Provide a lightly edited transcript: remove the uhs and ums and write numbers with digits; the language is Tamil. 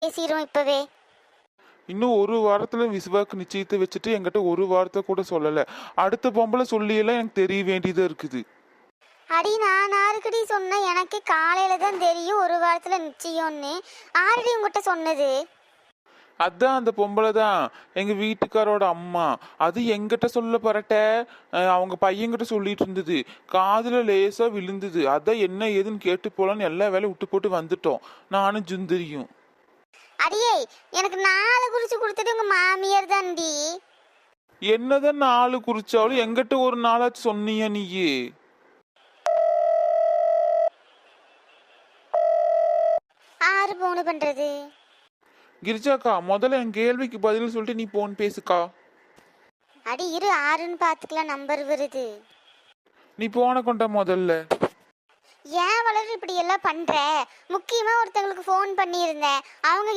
பேசிடுவோம் இப்பவே. இன்னும் ஒரு வாரத்துல விசுவாக்கு நிச்சயத்தை வச்சுட்டு என்கிட்ட ஒரு வார்த்தை கூட சொல்லல. அடுத்த பொம்பளை சொல்லியெல்லாம் எனக்கு தெரிய வேண்டியதா இருக்குது. அடி நான் யாருக்கடி சொன்னேன்? எனக்கு காலையில தான் தெரியும் ஒரு வாரத்துல நிச்சயம்னு. ஆல்ரெடி உங்ககிட்ட சொன்னது. அதான் அந்த பொம்பளை தான் எங்க வீட்டுக்காரோட அம்மா. அது எங்கிட்ட சொல்ல பரட்ட, அவங்க பையன்கிட்ட சொல்லிட்டு இருந்தது. காதுல லேசா விழுந்தது. அதான் என்ன ஏதுன்னு கேட்டு போலான்னு எல்லா வேலையும் விட்டு போட்டு வந்துட்டோம் நானும் சுந்தரியும். அடியே, எனக்கு 4 குறிச்சு கொடுத்தது உங்க மாமியார் தான்டி. என்னதான் 4 குறிச்சாலும் எங்கிட்ட ஒரு நாளாச்சு சொன்னியா நீயே? 6 பவுன் பண்றது. கிரிஜாக்கா, முதல்ல என் கேள்விக்கு பதில் சொல்லிட்டு நீ போன் பேசுக்கா. அடி இரு, 6ன்னு பாத்துக்கலாம், நம்பர் வருது. நீ போன கொண்ட முதல்ல. ஏன் வளர் இப்படி எல்லாம் பண்ற? முக்கியமா ஒருத்தங்களுக்கு ஃபோன் பண்ணியிருந்தேன். அவங்க